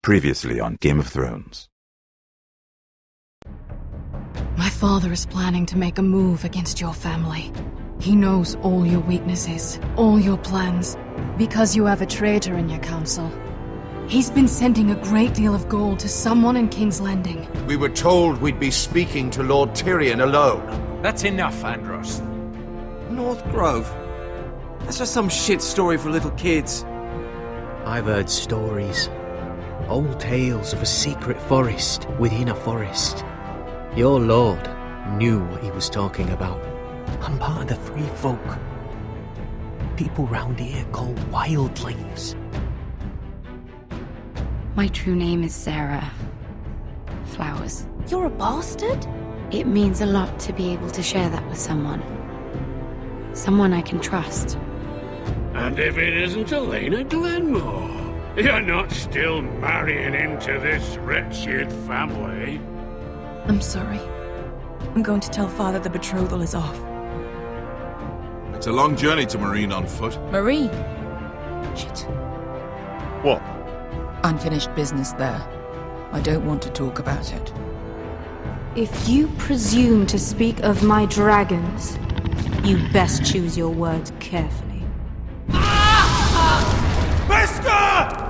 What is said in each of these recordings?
Previously on Game of Thrones. My father is planning to make a move against your family. He knows all your weaknesses, all your plans, because you have a traitor in your council. He's been sending a great deal of gold to someone in King's Landing. We were told we'd be speaking to Lord Tyrion alone. That's enough, Andros. North Grove? That's just some shit story for little kids. I've heard stories. Old tales of a secret forest within a forest. Your lord knew what he was talking about. I'm part of the Free Folk. People round here called wildlings. My true name is Sarah Flowers. You're a bastard? It means a lot to be able to share that with someone. Someone I can trust. And if it isn't Elena Glenmore, you're not still marrying into this wretched family. I'm sorry. I'm going to tell Father the betrothal is off. It's a long journey to Marine on foot. Marie! Shit. What? Unfinished business there. I don't want to talk about it. If you presume to speak of my dragons, you best choose your words carefully. Beskar!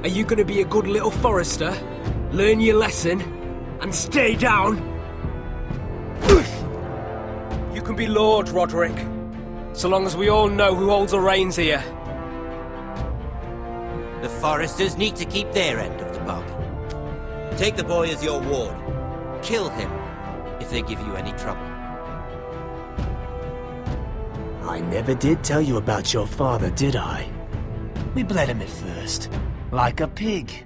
Are you gonna be a good little forester? Learn your lesson? And stay down? You can be Lord, Roderick. So long as we all know who holds the reins here. The Foresters need to keep their end of the bargain. Take the boy as your ward. Kill him if they give you any trouble. I never did tell you about your father, did I? We bled him at first, like a pig.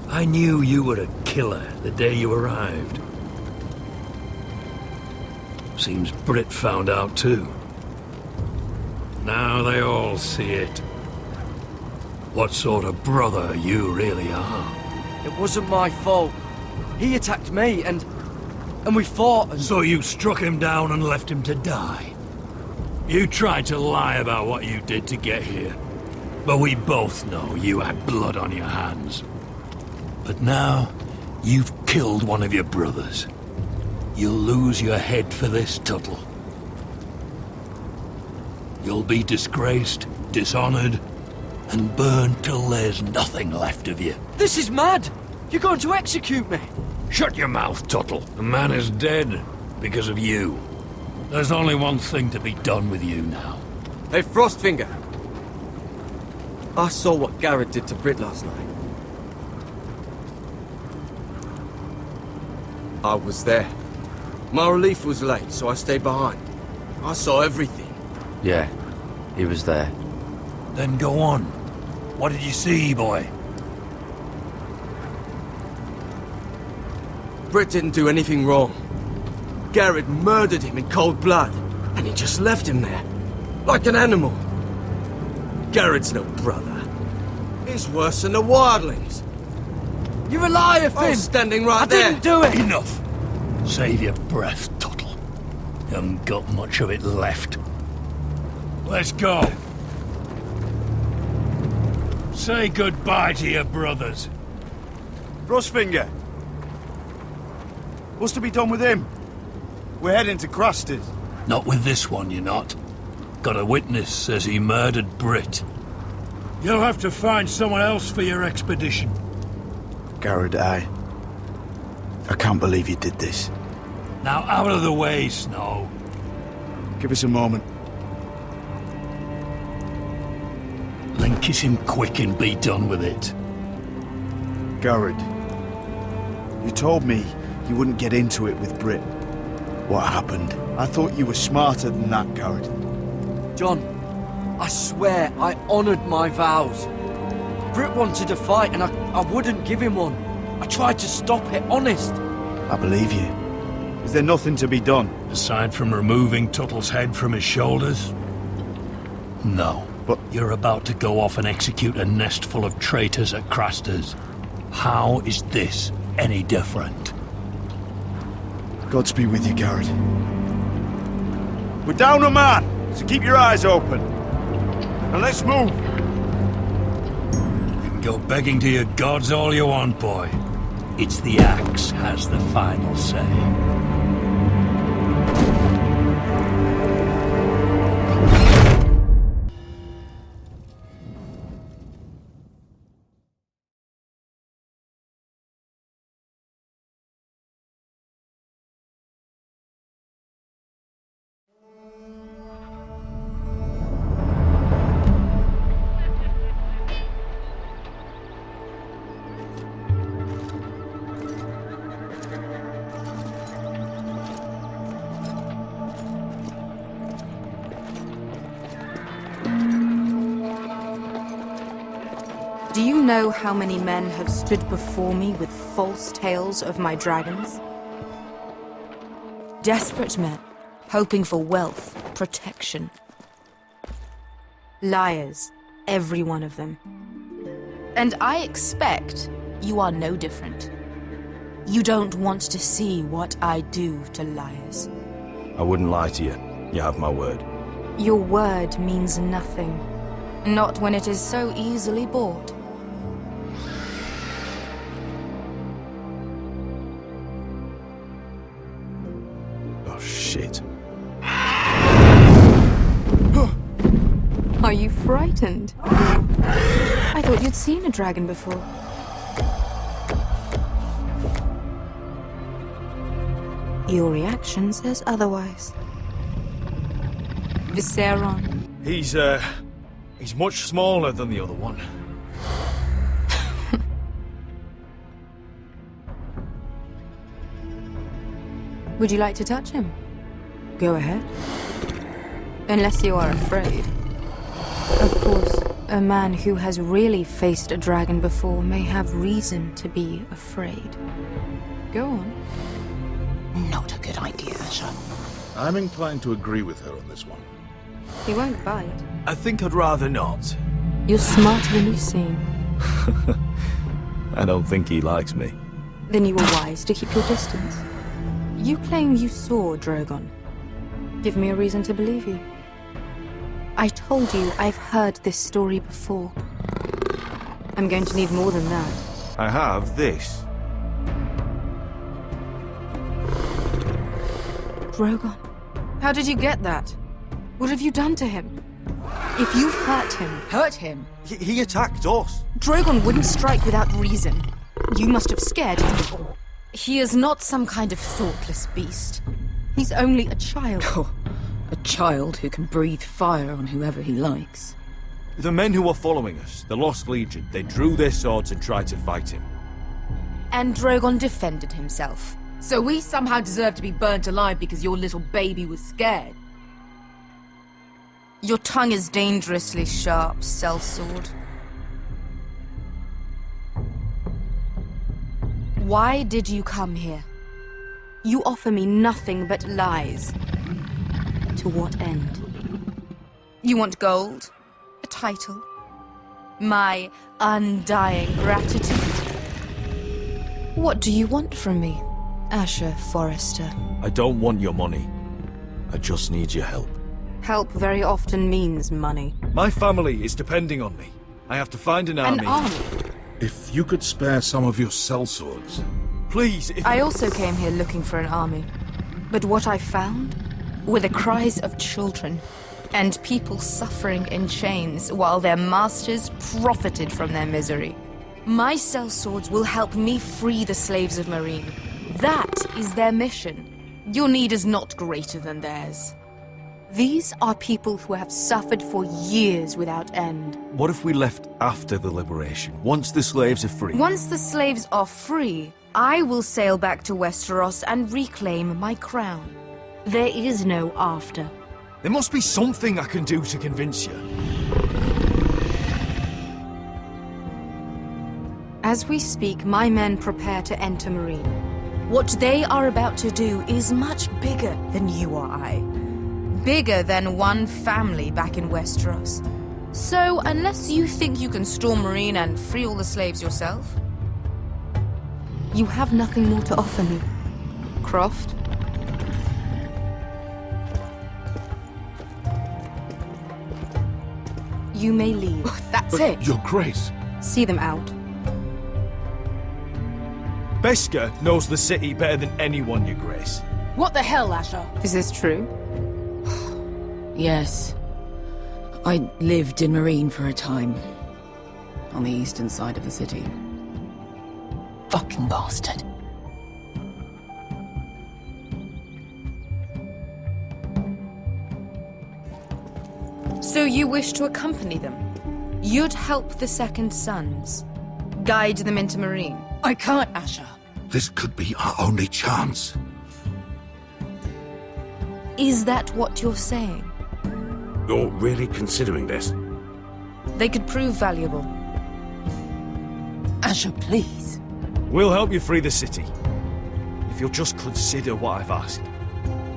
I knew you were a killer the day you arrived. Seems Britt found out too. Now they all see it. What sort of brother you really are. It wasn't my fault. He attacked me and we fought and... So you struck him down and left him to die. You tried to lie about what you did to get here. But we both know you had blood on your hands. But now, you've killed one of your brothers. You'll lose your head for this, Tuttle. You'll be disgraced, dishonored, and burned till there's nothing left of you. This is mad! You're going to execute me! Shut your mouth, Tuttle. The man is dead because of you. There's only one thing to be done with you now. Hey, Frostfinger! I saw what Garrett did to Britt last night. I was there. My relief was late, so I stayed behind. I saw everything. Yeah, he was there. Then go on. What did you see, boy? Britt didn't do anything wrong. Garrett murdered him in cold blood, and he just left him there. Like an animal. Garrett's no brother. He's worse than the wildlings. You're a liar, Finn! I was standing right there. I didn't do it! Enough! Save your breath, Tuttle. You haven't got much of it left. Let's go. Say goodbye to your brothers. Frostfinger. What's to be done with him? We're heading to Crusted. Not with this one, you're not. Got a witness says he murdered Brit. You'll have to find someone else for your expedition. Garrett, I can't believe you did this. Now out of the way, Snow. Give us a moment. Then kiss him quick and be done with it. Garrett, you told me you wouldn't get into it with Brit. What happened? I thought you were smarter than that, Garrett. John, I swear I honored my vows. Brit wanted a fight and I wouldn't give him one. I tried to stop it, honest. I believe you. Is there nothing to be done? Aside from removing Tuttle's head from his shoulders? No. But you're about to go off and execute a nest full of traitors at Craster's. How is this any different? Godspeed with you, Garrett. We're down a man, so keep your eyes open. And let's move. You can go begging to your gods all you want, boy. It's the axe has the final say. Do you know how many men have stood before me with false tales of my dragons? Desperate men, hoping for wealth, protection. Liars, every one of them. And I expect you are no different. You don't want to see what I do to liars. I wouldn't lie to you. You have my word. Your word means nothing. Not when it is so easily bought. Oh, shit. Are you frightened? I thought you'd seen a dragon before. Your reaction says otherwise. Viserion. He's much smaller than the other one. Would you like to touch him? Go ahead. Unless you are afraid. Of course, a man who has really faced a dragon before may have reason to be afraid. Go on. Not a good idea, Asher. I'm inclined to agree with her on this one. He won't bite. I think I'd rather not. You're smarter than you seem. I don't think he likes me. Then you were wise to keep your distance. You claim you saw Drogon. Give me a reason to believe you. I told you I've heard this story before. I'm going to need more than that. I have this. Drogon, how did you get that? What have you done to him? If you've hurt him. He attacked us. Drogon wouldn't strike without reason. You must have scared him. He is not some kind of thoughtless beast. He's only a child. Oh, a child who can breathe fire on whoever he likes. The men who were following us, the Lost Legion, they drew their swords and tried to fight him. And Drogon defended himself. So we somehow deserve to be burnt alive because your little baby was scared? Your tongue is dangerously sharp, sellsword. Why did you come here? You offer me nothing but lies. To what end? You want gold? A title? My undying gratitude? What do you want from me, Asher Forrester? I don't want your money. I just need your help. Help very often means money. My family is depending on me. I have to find an army. An army? If you could spare some of your sellswords. Please, I also came here looking for an army. But what I found were the cries of children. and people suffering in chains while their masters profited from their misery. My sellswords will help me free the slaves of Meereen. That is their mission. Your need is not greater than theirs. These are people who have suffered for years without end. What if we left after the liberation, once the slaves are free? Once the slaves are free, I will sail back to Westeros and reclaim my crown. There is no after. There must be something I can do to convince you. As we speak, my men prepare to enter Meereen. What they are about to do is much bigger than you or I. Bigger than one family back in Westeros. So, unless you think you can storm Meereen and free all the slaves yourself, you have nothing more to offer me, Croft. You may leave. That's it. Your Grace. See them out. Beskha knows the city better than anyone, Your Grace. What the hell, Asher? Is this true? Yes. I lived in Meereen for a time. On the eastern side of the city. Fucking bastard. So you wish to accompany them? You'd help the Second Sons? Guide them into Meereen? I can't, Asher. This could be our only chance. Is that what you're saying? You're really considering this? They could prove valuable. Asher, please. We'll help you free the city. If you'll just consider what I've asked.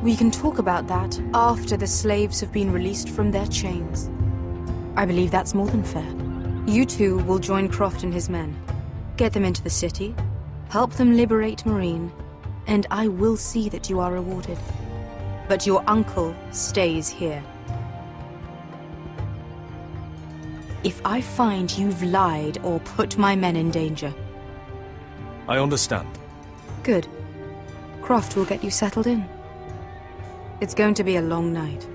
We can talk about that after the slaves have been released from their chains. I believe that's more than fair. You two will join Croft and his men. Get them into the city, help them liberate Meereen, and I will see that you are rewarded. But your uncle stays here. If I find you've lied or put my men in danger... I understand. Good. Croft will get you settled in. It's going to be a long night.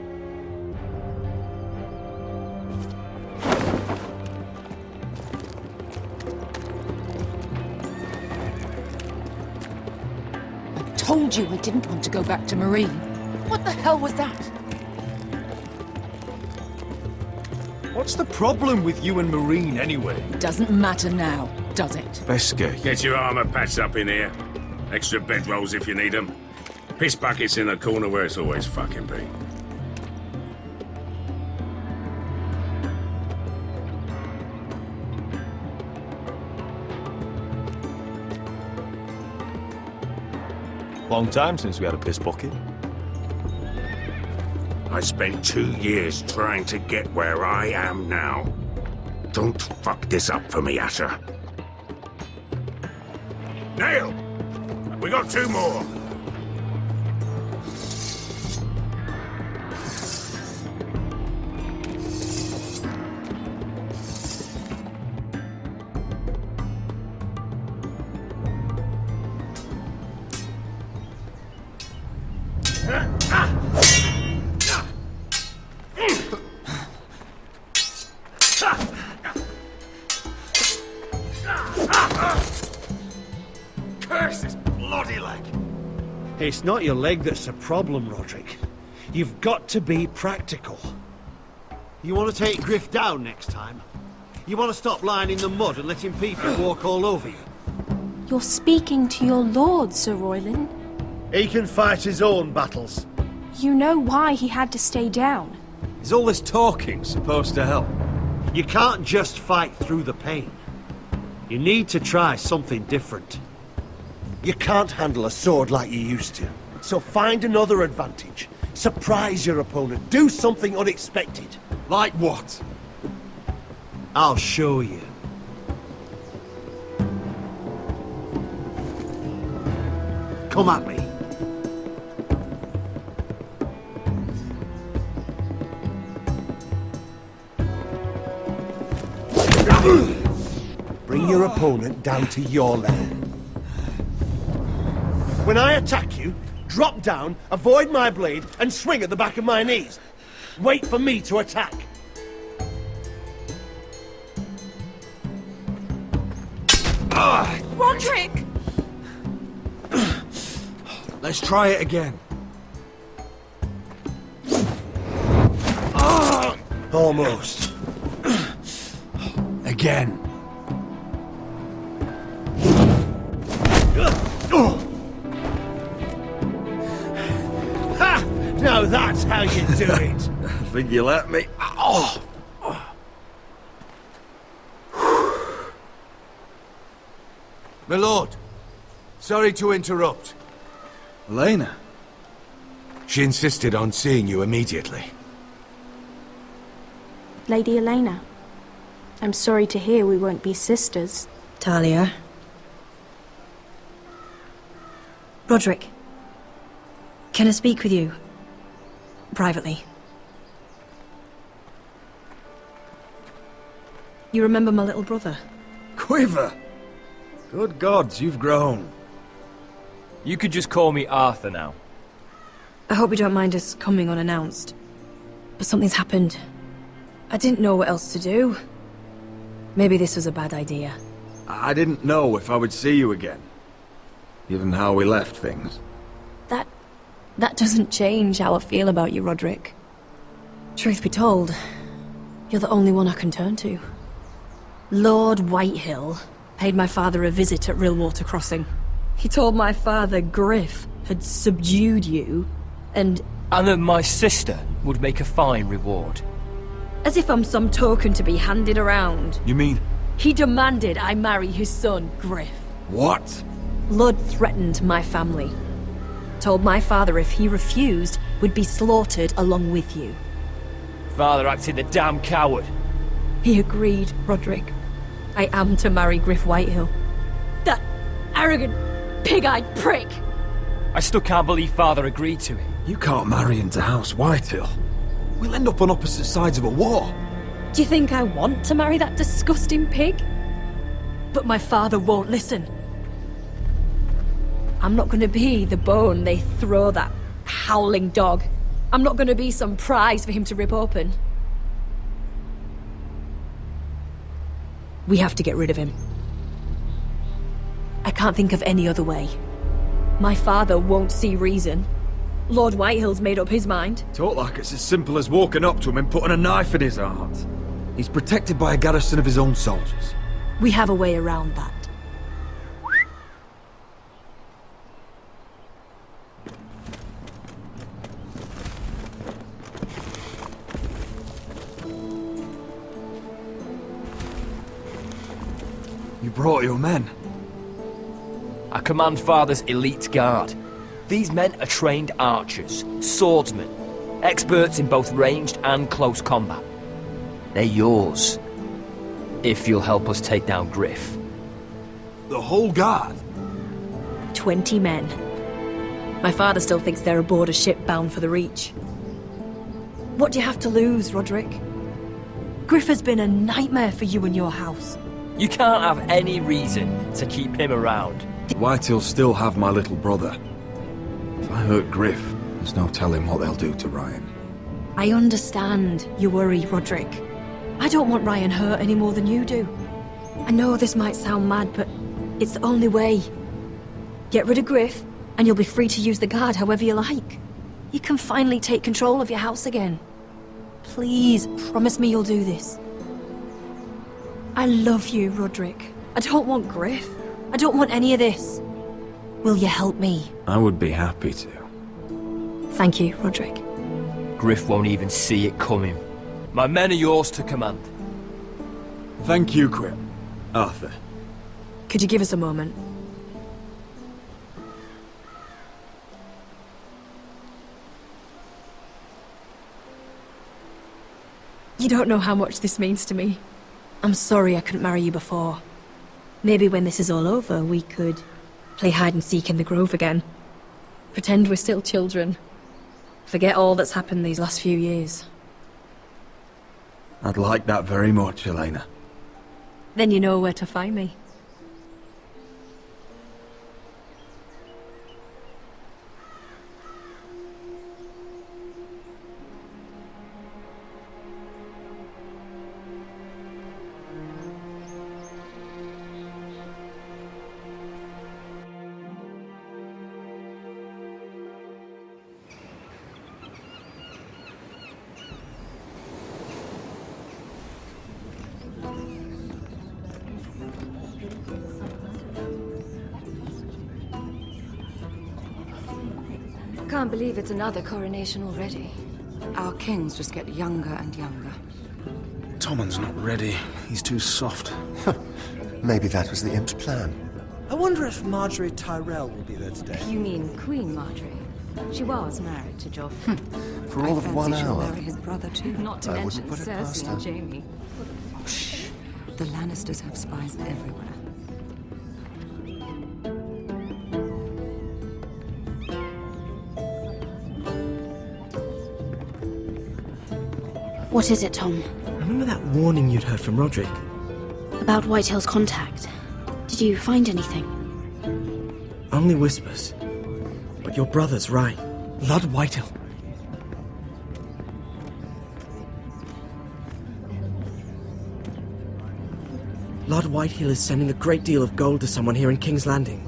I told you I didn't want to go back to Meereen. What the hell was that? What's the problem with you and Meereen, anyway? Doesn't matter now, does it? Beskha. Get your armor patched up in here. Extra bedrolls if you need them. Piss buckets in the corner where it's always fucking been. Long time since we had a piss bucket. I spent 2 years trying to get where I am now. Don't fuck this up for me, Asher. Nail! We got 2 more! Curse this bloody leg! It's not your leg that's a problem, Roderick. You've got to be practical. You want to take Griff down next time? You want to stop lying in the mud and letting people walk all over you? You're speaking to your lord, Sir Royland. He can fight his own battles. You know why he had to stay down. Is all this talking supposed to help? You can't just fight through the pain. You need to try something different. You can't handle a sword like you used to. So find another advantage. Surprise your opponent. Do something unexpected. Like what? I'll show you. Come at me. Bring your opponent down to your level. When I attack you, drop down, avoid my blade, and swing at the back of my knees. Wait for me to attack. Roderick! Let's try it again. Almost. Again. Ha! Now that's how you do it. I think you let me. Oh! My lord, sorry to interrupt. Elena? She insisted on seeing you immediately. Lady Elena, I'm sorry to hear we won't be sisters. Talia. Roderick. Can I speak with you? Privately. You remember my little brother? Quiver! Good gods, you've grown. You could just call me Arthur now. I hope you don't mind us coming unannounced. But something's happened. I didn't know what else to do. Maybe this was a bad idea. I didn't know if I would see you again. Given how we left things. That doesn't change how I feel about you, Roderick. Truth be told, you're the only one I can turn to. Lord Whitehill paid my father a visit at Rillwater Crossing. He told my father Griff had subdued you, and that my sister would make a fine reward. as if I'm some token to be handed around. You mean... He demanded I marry his son, Griff. What? Lord threatened my family. Told my father if he refused, would be slaughtered along with you. Father acted the damn coward. He agreed, Roderick. I am to marry Griff Whitehill. That arrogant, pig-eyed prick! I still can't believe Father agreed to it. You can't marry into House Whitehill. We'll end up on opposite sides of a war. Do you think I want to marry that disgusting pig? But my father won't listen. I'm not gonna be the bone they throw that howling dog. I'm not gonna be some prize for him to rip open. We have to get rid of him. I can't think of any other way. My father won't see reason. Lord Whitehill's made up his mind. Talk like it's as simple as walking up to him and putting a knife in his heart. He's protected by a garrison of his own soldiers. We have a way around that. You brought your men. I command Father's elite guard. These men are trained archers, swordsmen, experts in both ranged and close combat. They're yours, if you'll help us take down Griff. The whole guard? 20 men. My father still thinks they're aboard a ship bound for the Reach. What do you have to lose, Roderick? Griff has been a nightmare for you and your house. You can't have any reason to keep him around. Whitehill still have my little brother. If I hurt Griff, there's no telling what they'll do to Ryan. I understand your worry, Roderick. I don't want Ryan hurt any more than you do. I know this might sound mad, but it's the only way. Get rid of Griff, and you'll be free to use the guard however you like. You can finally take control of your house again. Please, promise me you'll do this. I love you, Roderick. I don't want Griff. I don't want any of this. Will you help me? I would be happy to. Thank you, Roderick. Griff won't even see it coming. My men are yours to command. Thank you, Quip. Arthur. Could you give us a moment? You don't know how much this means to me. I'm sorry I couldn't marry you before. Maybe when this is all over, we could play hide and seek in the Grove again. Pretend we're still children. Forget all that's happened these last few years. I'd like that very much, Elena. Then you know where to find me. can't believe it's another coronation already. Our kings just get younger and younger. Tommen's not ready. He's too soft. Maybe that was the imp's plan. I wonder if Marjorie Tyrell will be there today. You mean Queen Marjorie? She was married to Joffrey. For all of 1 She'll hour. marry his brother too, not to I mention wouldn't put it past Cersei her. and Jaime. Shh. The Lannisters have spies everywhere. What is it, Tom? Remember that warning you'd heard from Roderick? About Whitehill's contact. Did you find anything? Only whispers. But your brother's right. Lord Whitehill. Lord Whitehill is sending a great deal of gold to someone here in King's Landing.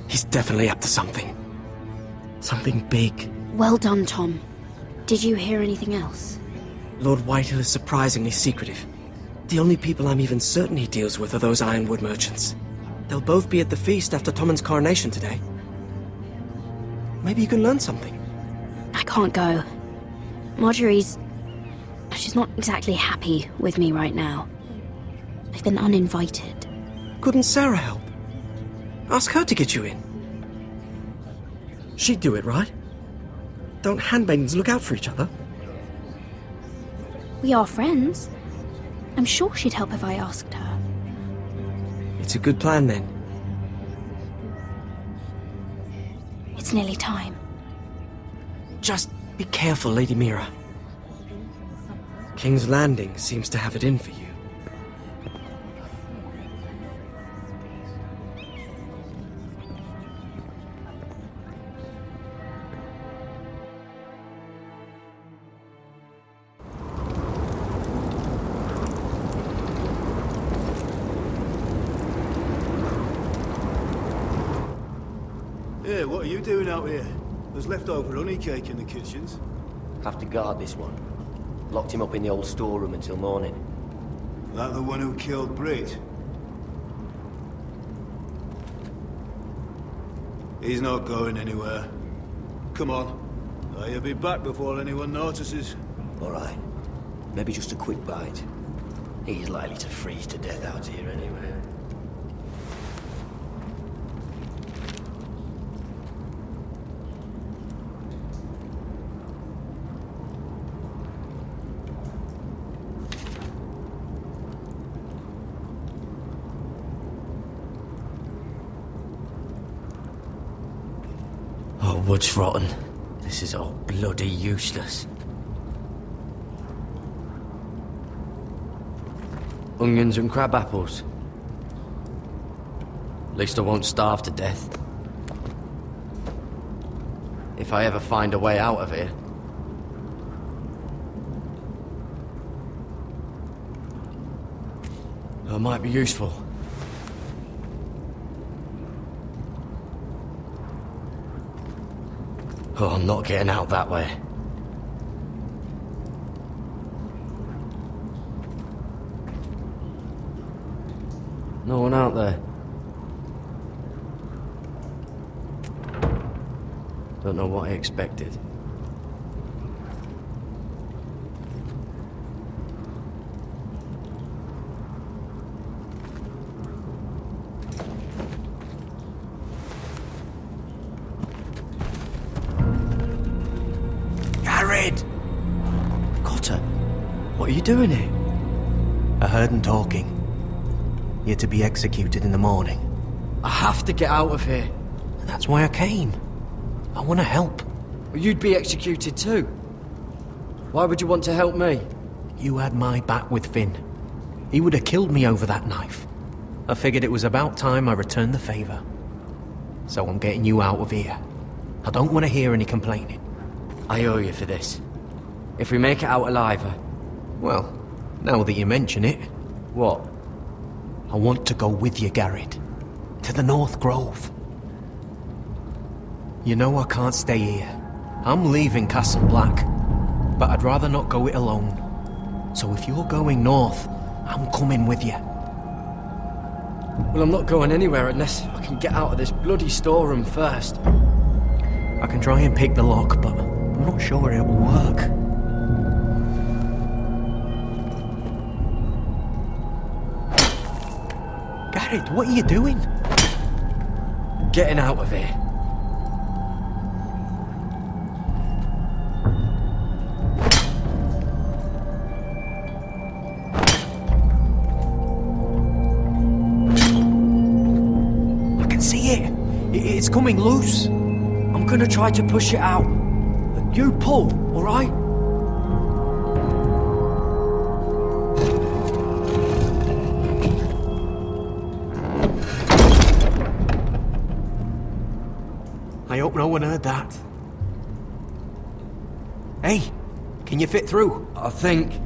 He's definitely up to something. Something big. Well done, Tom. Did you hear anything else? Lord Whitehill is surprisingly secretive. The only people I'm even certain he deals with are those ironwood merchants. They'll both be at the feast after Tommen's coronation today. Maybe you can learn something. I can't go. Marjorie's... she's not exactly happy with me right now. I've been uninvited. Couldn't Sarah help? Ask her to get you in. She'd do it, right? Don't handmaidens look out for each other? We are friends. I'm sure she'd help if I asked her. It's a good plan, then. It's nearly time. Just be careful, Lady Mira. King's Landing seems to have it in for you. Hey, what are you doing out here? There's leftover honey cake in the kitchens. Have to guard this one. Locked him up in the old storeroom until morning. That the one who killed Brit? He's not going anywhere. Come on. He'll be back before anyone notices. All right. Maybe just a quick bite. He's likely to freeze to death out here anyway. Oh, wood's rotten. This is all bloody useless. Onions and crab apples. At least I won't starve to death. If I ever find a way out of here. That might be useful. Oh, I'm not getting out that way. No one out there. Don't know what I expected. Gared! Cotter, what are you doing here? I heard him talking. You're to be executed in the morning. I have to get out of here. That's why I came. I want to help. Well, you'd be executed too. Why would you want to help me? You had my back with Finn. He would have killed me over that knife. I figured it was about time I returned the favor. So I'm getting you out of here. I don't want to hear any complaining. I owe you for this. If we make it out alive... Well, now that you mention it... What? I want to go with you, Gared. To the North Grove. You know I can't stay here. I'm leaving Castle Black. But I'd rather not go it alone. So if you're going north, I'm coming with you. Well, I'm not going anywhere unless I can get out of this bloody storeroom first. I can try and pick the lock, but I'm not sure it will work. Garrett, what are you doing? Getting out of here. I can see it. It's coming loose. I'm gonna try to push it out. You pull, alright? I hope no one heard that. Hey, can you fit through? I think.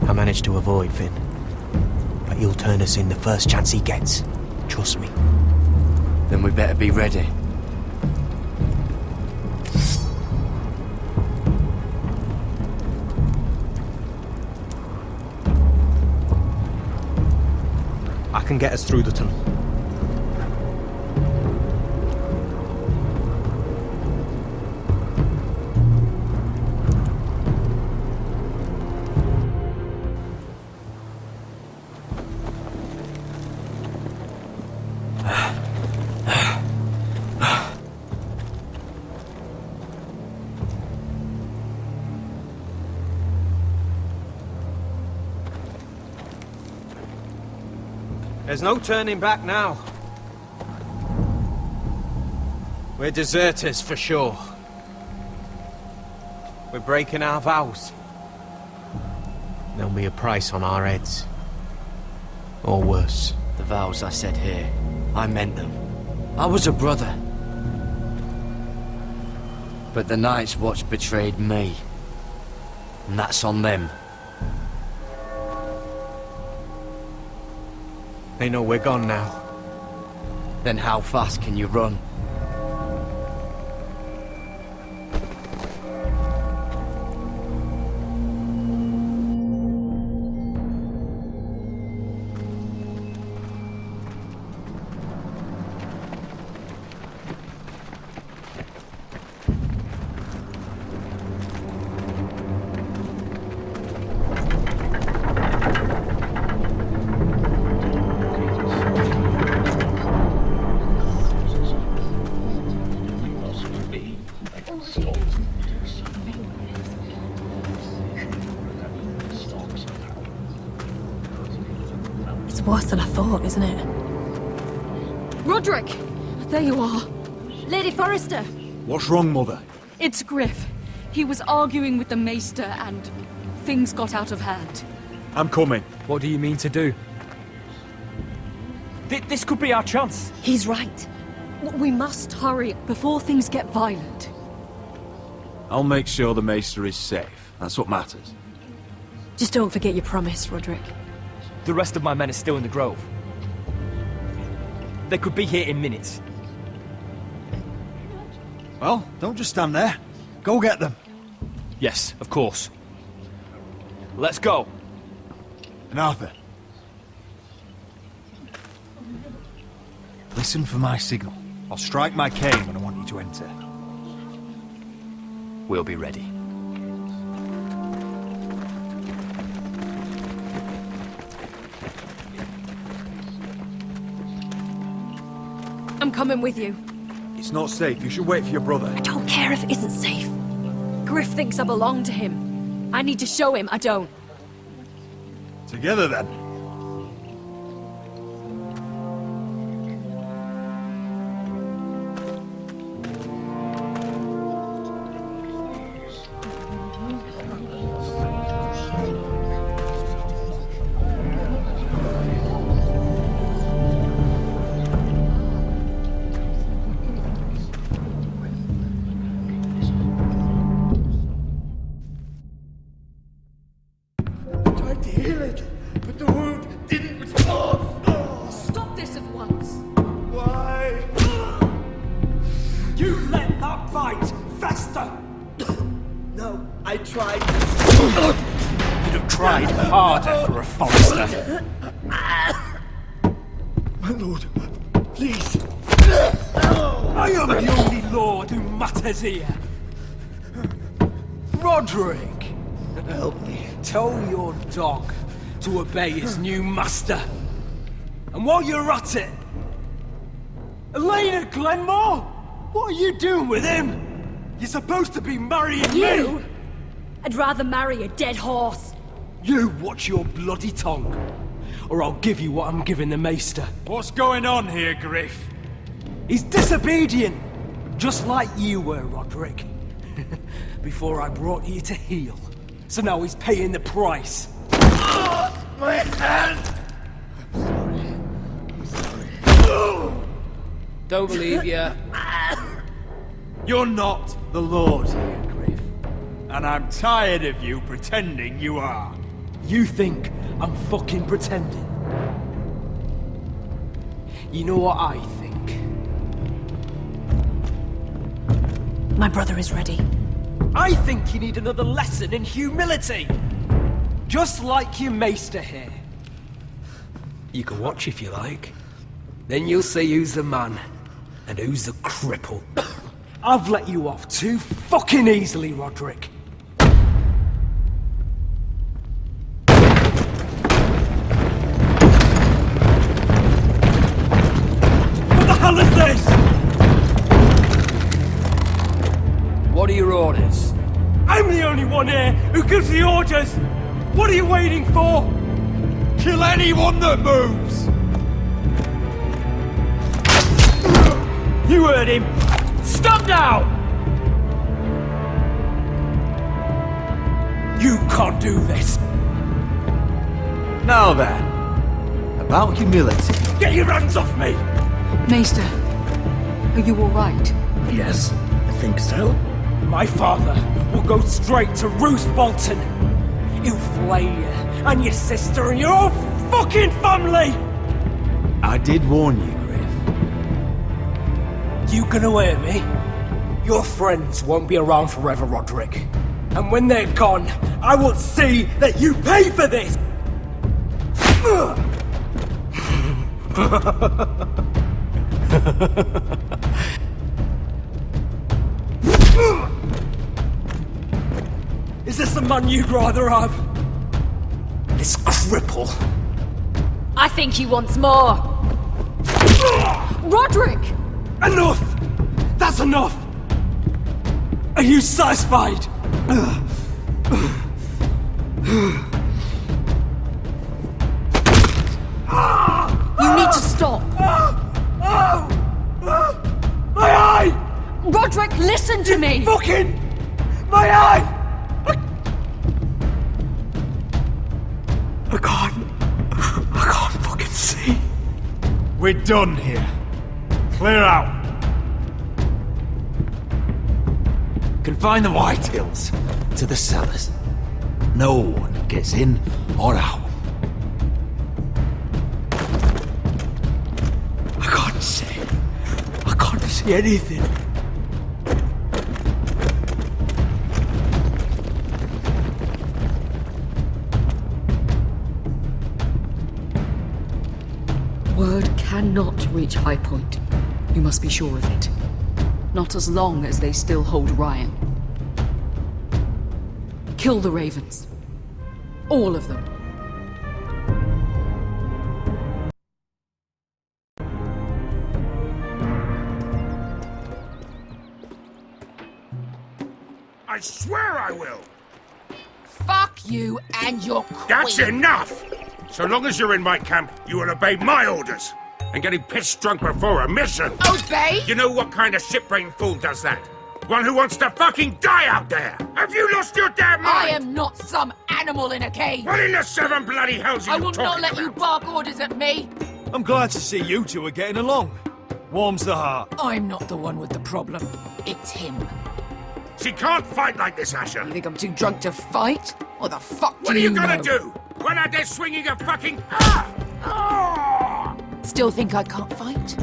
I managed to avoid Finn, but he'll turn us in the first chance he gets. Trust me. Then we better be ready. I can get us through the tunnel. There's no turning back now. We're deserters for sure. We're breaking our vows. There'll be a price on our heads. Or worse. The vows I said here, I meant them. I was a brother. But the Night's Watch betrayed me. And that's on them. They know we're gone now. Then how fast can you run? It's worse than I thought, isn't it? Roderick! There you are. Lady Forrester! What's wrong, Mother? It's Griff. He was arguing with the Maester and things got out of hand. I'm coming. What do you mean to do? This could be our chance. He's right. We must hurry before things get violent. I'll make sure the Maester is safe. That's what matters. Just don't forget your promise, Roderick. The rest of my men are still in the grove. They could be here in minutes. Well, don't just stand there. Go get them. Yes, of course. Let's go. And Arthur. Listen for my signal. I'll strike my cane when I want you to enter. We'll be ready. I'm coming with you. It's not safe. You should wait for your brother. I don't care if it isn't safe. Griff thinks I belong to him. I need to show him I don't. Together then. Tried to heal it, but the wound didn't respond. Stop this at once. Why? You let that bite fester! No, I tried. You'd have tried harder for a Forrester. My lord, please. I am the only lord who matters here. Roderick, help me. Tell your dog to obey his new master. And while you're at it, Elena Glenmore, what are you doing with him? You're supposed to be marrying You? me. I'd rather marry a dead horse. You watch your bloody tongue, or I'll give you what I'm giving the Maester. What's going on here, Griff? He's disobedient, just like you were, Roderick. Before I brought you to heel. So now he's paying the price. My hand! Don't believe you. You're not the Lord here, Griff. And I'm tired of you pretending you are. You think I'm fucking pretending? You know what I think? My brother is ready. I think you need another lesson in humility. Just like your maester here. You can watch if you like. Then you'll see who's the man and who's the cripple. I've let you off too fucking easily, Roderick. What the hell is this? What are your orders? I'm the only one here who gives the orders! What are you waiting for? Kill anyone that moves! You heard him! Stop now! You can't do this! Now then, about humility. Get your hands off me! Maester, are you alright? Yes, I think so. My father will go straight to Roose Bolton. He'll flay you, and your sister, and your whole fucking family! I did warn you, Griff. You gonna hear me? Your friends won't be around forever, Roderick. And when they're gone, I will see that you pay for this! Is this the man you'd rather have? This cripple. I think he wants more. Roderick! Enough! That's enough! Are you satisfied? You need to stop. My eye! Roderick, listen to me! Fucking! My eye! I can't fucking see. We're done here. Clear out. Confine the Whitehills to the cellars. No one gets in or out. I can't see anything. Word cannot reach High Point. You must be sure of it. Not as long as they still hold Ryan. Kill the Ravens. All of them. I swear I will! Fuck you and your queen. That's enough! So long as you're in my camp, you will obey my orders. And getting pissed drunk before a mission. Obey? You know what kind of shit-brained fool does that? One who wants to fucking die out there! Have you lost your damn mind? I am not some animal in a cage. What in the seven bloody hells are I you will talking not let about? you bark orders at me. I'm glad to see you two are getting along. Warms the heart. I'm not the one with the problem. It's him. She can't fight like this, Asher. You think I'm too drunk to fight? What the fuck What do are you know? gonna do? When out there swinging a fucking... Still think I can't fight?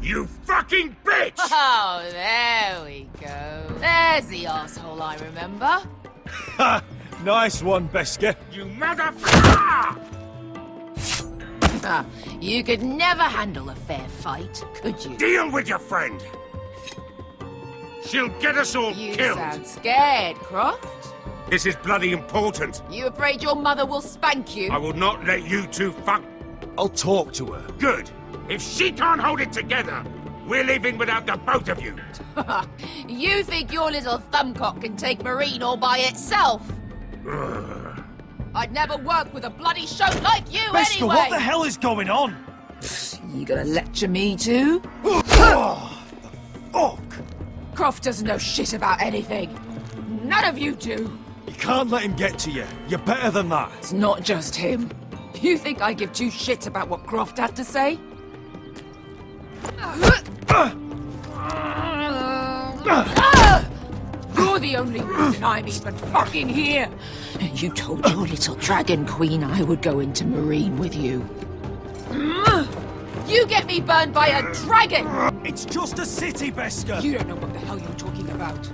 You fucking bitch! Oh, there we go. There's the asshole I remember. Ha! Nice one, Beskar. You motherfucker! You could never handle a fair fight, could you? Deal with your friend. She'll get us all You killed. sound scared, Croft. This is bloody important. You afraid your mother will spank you? I will not let you two fuck... I'll talk to her. Good. If she can't hold it together, we're leaving without the both of you. You think your little thumbcock can take Marine all by itself? I'd never work with a bloody shote like you Beskar, anyway! what the hell is going on? You gonna lecture me too? Oh, fuck! Croft doesn't know shit about anything. None of you do. You can't let him get to you. You're better than that. It's not just him. You think I give two shits about what Croft had to say? You're the only reason I'm even fucking here. You told your little dragon queen I would go into Marine with you. You get me burned by a dragon! It's just a city, Beskar. You don't know what the hell you're talking about.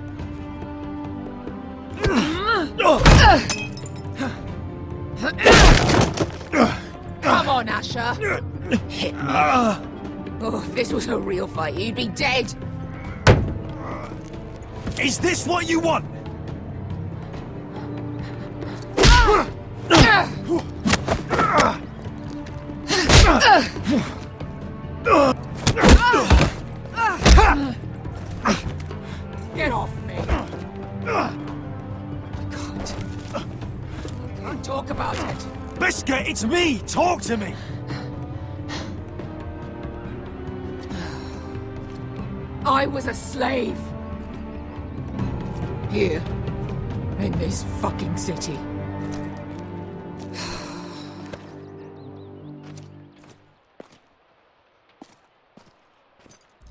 Come on, Asher. Hit me. Oh, if this was a real fight, you'd be dead. Is this what you want? Get off me. I can't talk about it. Beskar, it's me! Talk to me! I was a slave. Here. In this fucking city.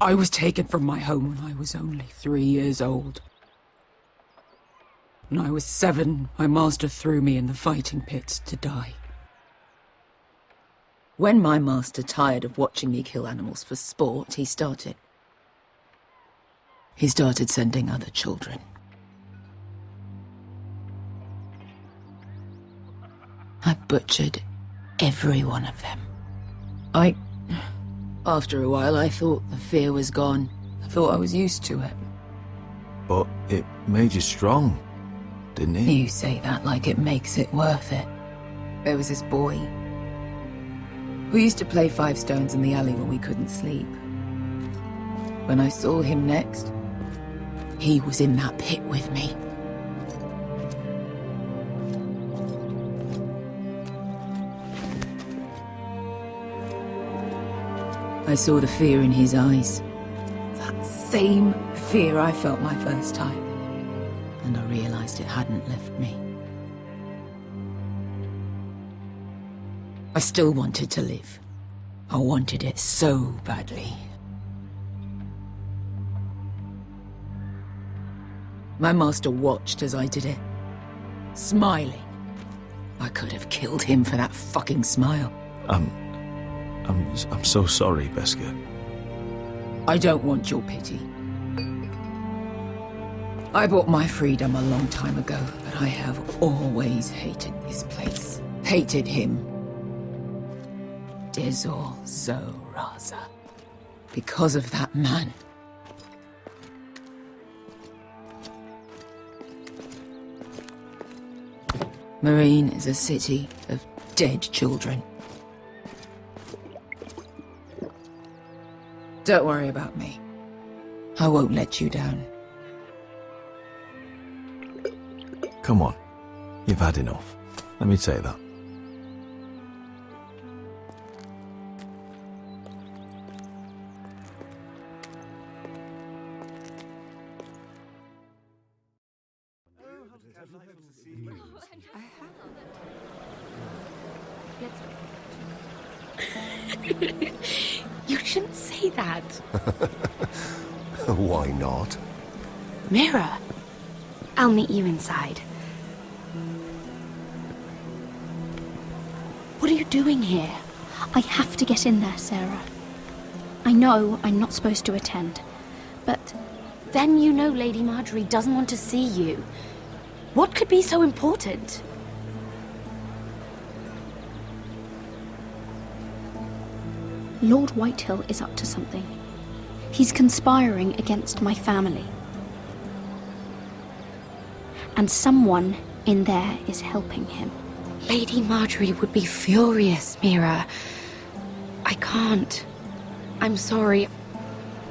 I was taken from my home when I was only 3 years old. When I was 7, my master threw me in the fighting pits to die. When my master tired of watching me kill animals for sport, he started sending other children. I butchered every one of them. After a while, I thought the fear was gone. I thought I was used to it. But it made you strong, didn't it? You say that like it makes it worth it. There was this boy who used to play 5 stones in the alley when we couldn't sleep. When I saw him next, he was in that pit with me. I saw the fear in his eyes. That same fear I felt my first time. And I realized it hadn't left me. I still wanted to live. I wanted it so badly. My master watched as I did it, smiling. I could have killed him for that fucking smile. I'm so sorry, Beskar. I don't want your pity. I bought my freedom a long time ago, but I have always hated this place. Hated him. Dizor Zo Raza. Because of that man. Marine is a city of dead children. Don't worry about me. I won't let you down. Come on. You've had enough. Let me say that. You shouldn't say that. Why not? Mira, I'll meet you inside. What are you doing here? I have to get in there, Sarah. I know I'm not supposed to attend, but then you know Lady Marjorie doesn't want to see you. What could be so important? Lord Whitehill is up to something. He's conspiring against my family. And someone in there is helping him. Lady Marjorie would be furious, Mira. I can't. I'm sorry.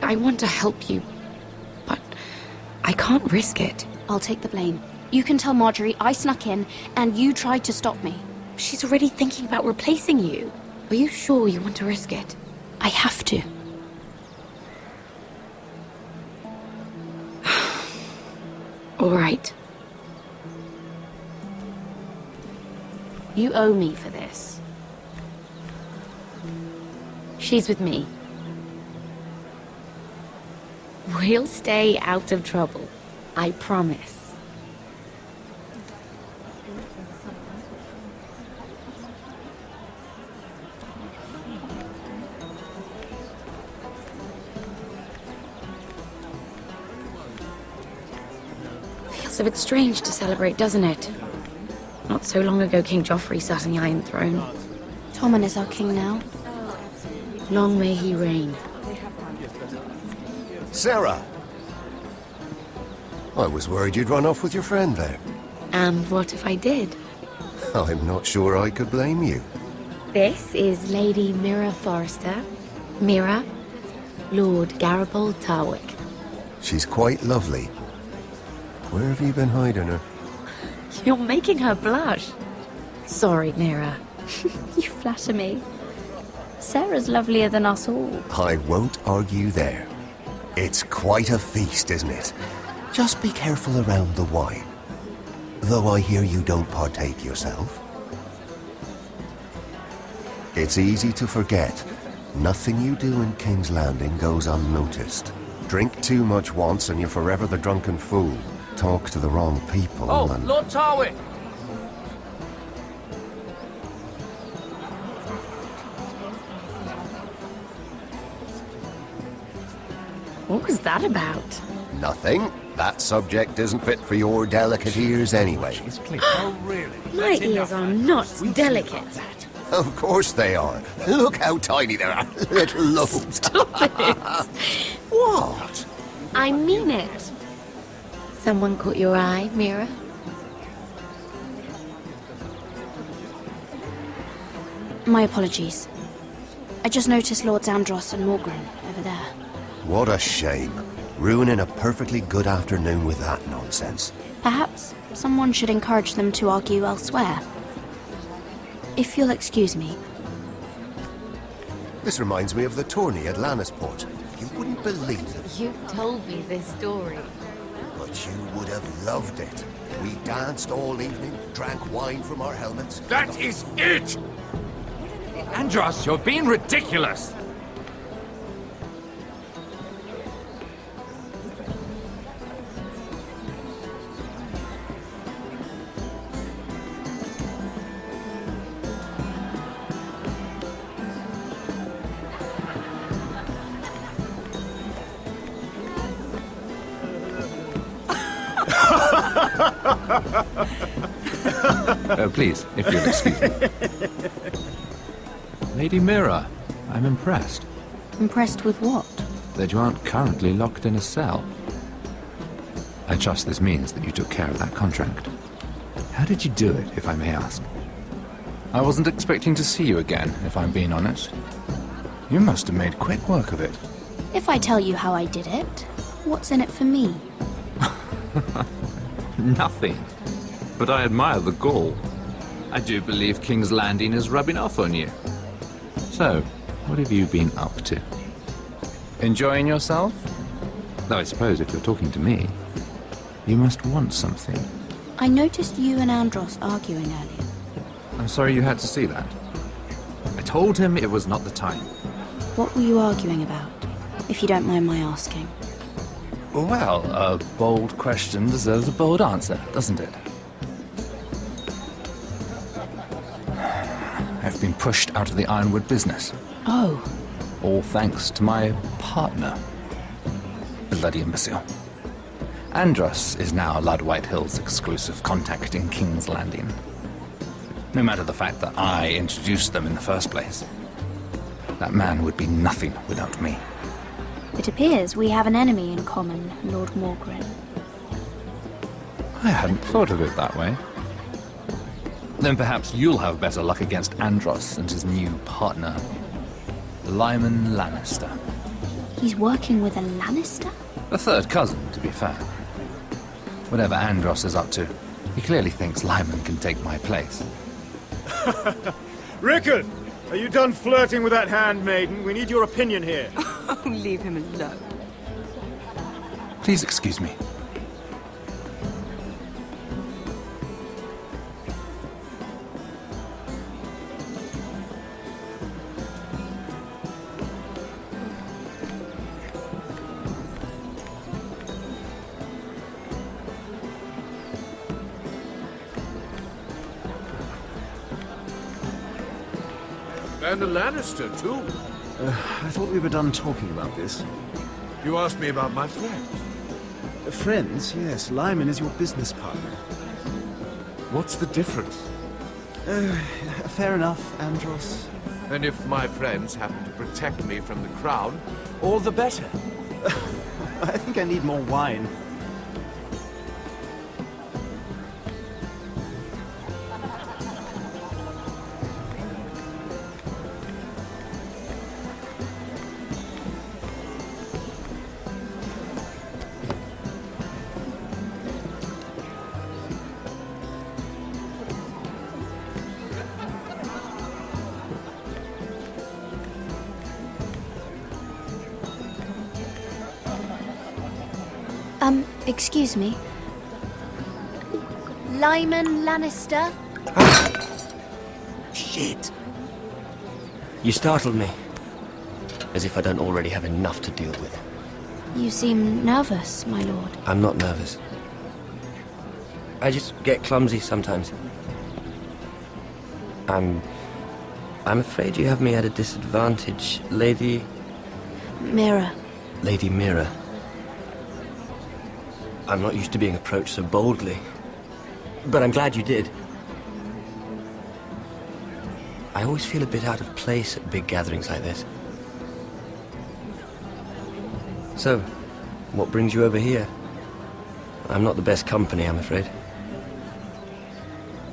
I want to help you, but I can't risk it. I'll take the blame. You can tell Marjorie I snuck in and you tried to stop me. She's already thinking about replacing you. Are you sure you want to risk it? I have to. All right. You owe me for this. She's with me. We'll stay out of trouble. I promise. Feels a bit strange to celebrate, doesn't it? Not so long ago, King Joffrey sat on the Iron Throne. Tommen is our king now. Long may he reign. Sarah! I was worried you'd run off with your friend there. And what if I did? I'm not sure I could blame you. This is Lady Mira Forrester. Mira, Lord Garibaldi Tarwick. She's quite lovely. Where have you been hiding her? You're making her blush. Sorry, Mira. You flatter me. Sarah's lovelier than us all. I won't argue there. It's quite a feast, isn't it? Just be careful around the wine. Though I hear you don't partake yourself. It's easy to forget. Nothing you do in King's Landing goes unnoticed. Drink too much once and you're forever the drunken fool. Talk to the wrong people and... Lord Tarwick! What was that about? Nothing. That subject isn't fit for your delicate ears anyway. Oh, really? My ears are not delicate. Of course they are. Look how tiny they are. Little lobes. Stop it. What? I mean it. Someone caught your eye, Mira? My apologies. I just noticed Lords Andros and Morgren over there. What a shame. Ruining a perfectly good afternoon with that nonsense. Perhaps someone should encourage them to argue elsewhere. If you'll excuse me. This reminds me of the tourney at Lannisport. You wouldn't believe it. You've told me this story. But you would have loved it. We danced all evening, drank wine from our helmets. That is it! Andros, you're being ridiculous! Please, if you'll excuse me. Lady Mira, I'm impressed. Impressed with what? That you aren't currently locked in a cell. I trust this means that you took care of that contract. How did you do it, if I may ask? I wasn't expecting to see you again, if I'm being honest. You must have made quick work of it. If I tell you how I did it, what's in it for me? Nothing. but I admire the gall. I do believe King's Landing is rubbing off on you. So, what have you been up to? Enjoying yourself? Though I suppose if you're talking to me, you must want something. I noticed you and Andros arguing earlier. I'm sorry you had to see that. I told him it was not the time. What were you arguing about, if you don't mind my asking? Well, a bold question deserves a bold answer, doesn't it? I've been pushed out of the ironwood business. Oh. All thanks to my partner. Bloody imbecile. Andros is now Lud Whitehill's exclusive contact in King's Landing. No matter the fact that I introduced them in the first place. That man would be nothing without me. It appears we have an enemy in common, Lord Morgren. I hadn't thought of it that way. Then perhaps you'll have better luck against Andros and his new partner, Lyman Lannister. He's working with a Lannister? A third cousin, to be fair. Whatever Andros is up to, he clearly thinks Lyman can take my place. Rickard! Are you done flirting with that handmaiden? We need your opinion here. Oh, leave him alone. Please excuse me. And a Lannister, too. I thought we were done talking about this. You asked me about my friends. Friends, yes. Lyman is your business partner. What's the difference? Fair enough, Andros. And if my friends happen to protect me from the crown, all the better. I think I need more wine. Excuse me. Lyman Lannister? Shit. You startled me. As if I don't already have enough to deal with. You seem nervous, my lord. I'm not nervous. I just get clumsy sometimes. I'm afraid you have me at a disadvantage, Lady... Mira. Lady Mira. I'm not used to being approached so boldly. But I'm glad you did. I always feel a bit out of place at big gatherings like this. So, what brings you over here? I'm not the best company, I'm afraid.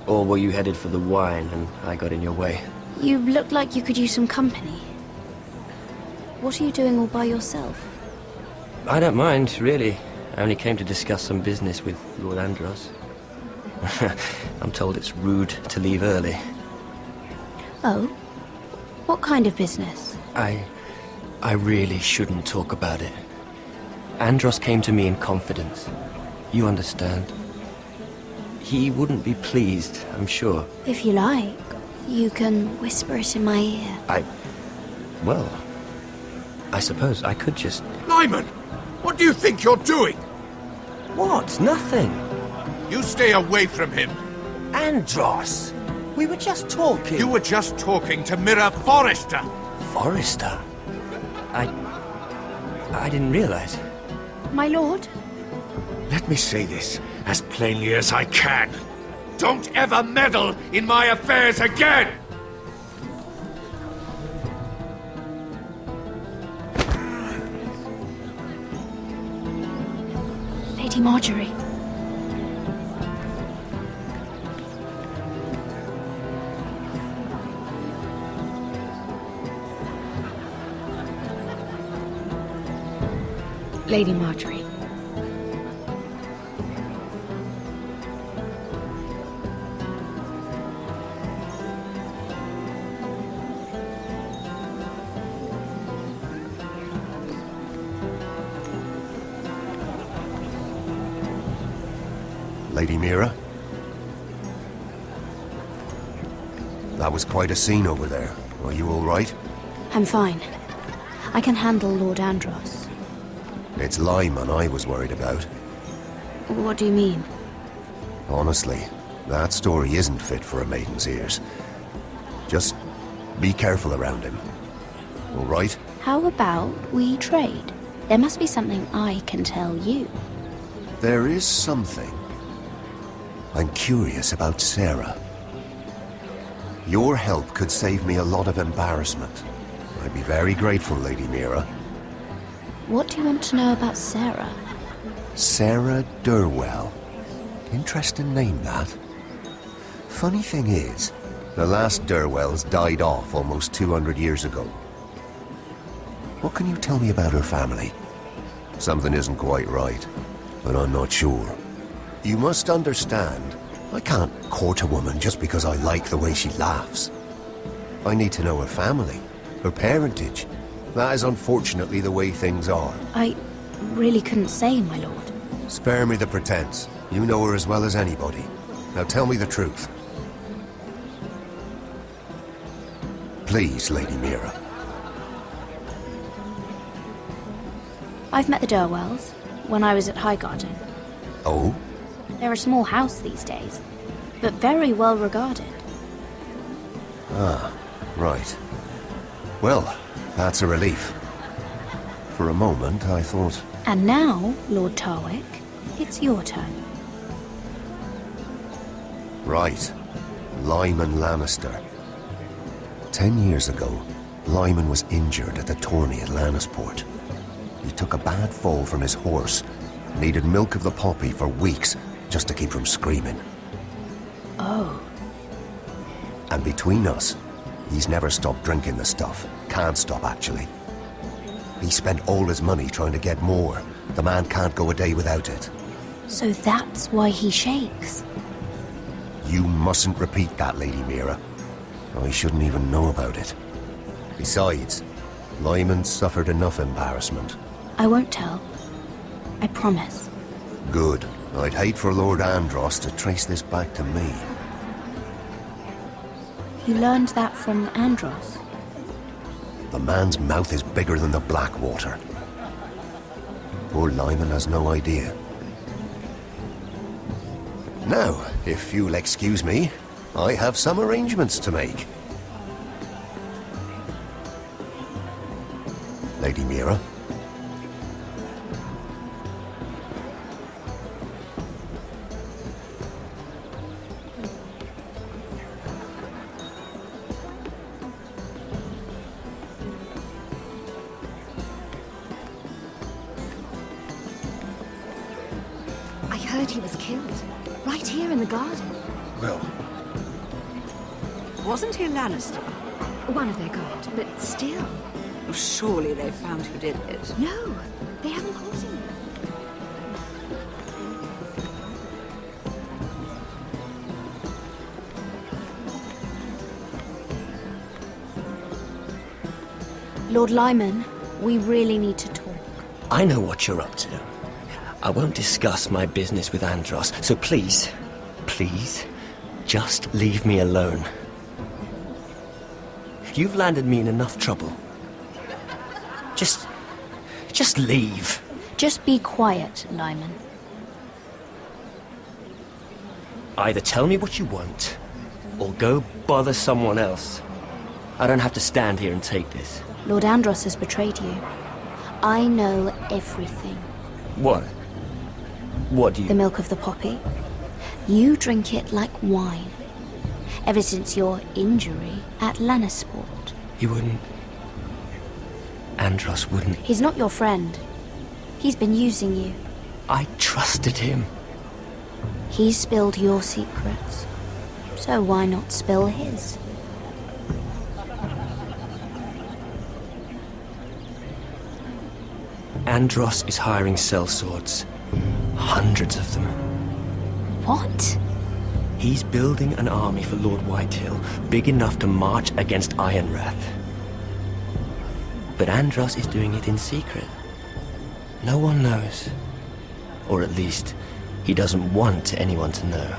Or were you headed for the wine and I got in your way? You look like you could use some company. What are you doing all by yourself? I don't mind, really. I only came to discuss some business with Lord Andros. I'm told it's rude to leave early. Oh? What kind of business? I really shouldn't talk about it. Andros came to me in confidence. You understand? He wouldn't be pleased, I'm sure. If you like, you can whisper it in my ear. Well, I suppose I could just... Lyman! What do you think you're doing? What? Nothing. You stay away from him. Andros! We were just talking. You were just talking to Mira Forrester. Forrester? I didn't realize. My lord? Let me say this as plainly as I can. Don't ever meddle in my affairs again! Lady Marjorie. Lady Marjorie. Lady Mira. That was quite a scene over there. Are you all right? I'm fine. I can handle Lord Andros. It's Lyman I was worried about. What do you mean? Honestly, that story isn't fit for a maiden's ears. Just be careful around him. All right? How about we trade? There must be something I can tell you. There is something. I'm curious about Sarah. Your help could save me a lot of embarrassment. I'd be very grateful, Lady Mira. What do you want to know about Sarah? Sarah Durwell. Interesting name, that. Funny thing is, the last Durwells died off almost 200 years ago. What can you tell me about her family? Something isn't quite right, but I'm not sure. You must understand, I can't court a woman just because I like the way she laughs. I need to know her family, her parentage. That is unfortunately the way things are. I really couldn't say, my lord. Spare me the pretense. You know her as well as anybody. Now tell me the truth. Please, Lady Mira. I've met the Durwells when I was at Highgarden. Oh? They're a small house these days, but very well regarded. Ah, right. Well, that's a relief. For a moment, I thought... And now, Lord Tarwick, it's your turn. Right. Lyman Lannister. 10 years ago, Lyman was injured at the tourney at Lannisport. He took a bad fall from his horse, needed milk of the poppy for weeks just to keep from screaming. Oh. And between us, he's never stopped drinking the stuff. Can't stop, actually. He spent all his money trying to get more. The man can't go a day without it. So that's why he shakes. You mustn't repeat that, Lady Mira. I shouldn't even know about it. Besides, Lyman suffered enough embarrassment. I won't tell. I promise. Good. I'd hate for Lord Andros to trace this back to me. You learned that from Andros? The man's mouth is bigger than the Blackwater. Poor Lyman has no idea. Now, if you'll excuse me, I have some arrangements to make. Lady Mira? I heard he was killed. Right here in the garden. Well, Wasn't he a Lannister? One of their guard, but still. Surely they found who did it. No, they haven't caught him. Lord Lyman, we really need to talk. I know what you're up to. I won't discuss my business with Andros, so please, just leave me alone. You've landed me in enough trouble. Just leave. Just be quiet, Lyman. Either tell me what you want, or go bother someone else. I don't have to stand here and take this. Lord Andros has betrayed you. I know everything. What? What do you... The milk of the poppy. You drink it like wine. Ever since your injury at Lannisport. He wouldn't... Andros wouldn't... He's not your friend. He's been using you. I trusted him. He spilled your secrets. So why not spill his? Andros is hiring sellswords. Hundreds of them. What? He's building an army for Lord Whitehill, big enough to march against Ironrath. But Andros is doing it in secret. No one knows. Or at least, He doesn't want anyone to know.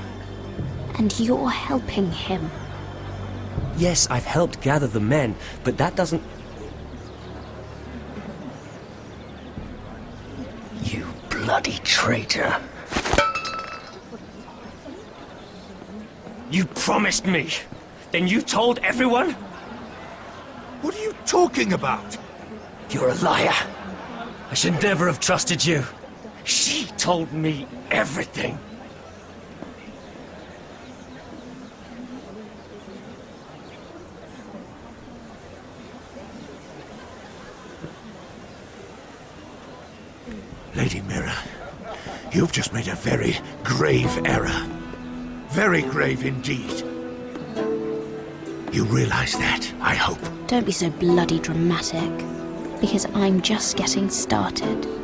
And you're helping him. Yes, I've helped gather the men, but that doesn't... You bloody traitor. You promised me. Then you told everyone? What are you talking about? You're a liar. I should never have trusted you. She told me everything. Lady Mira, you've just made a very grave error. Very grave indeed. You realize that, I hope. Don't be so bloody dramatic, because I'm just getting started.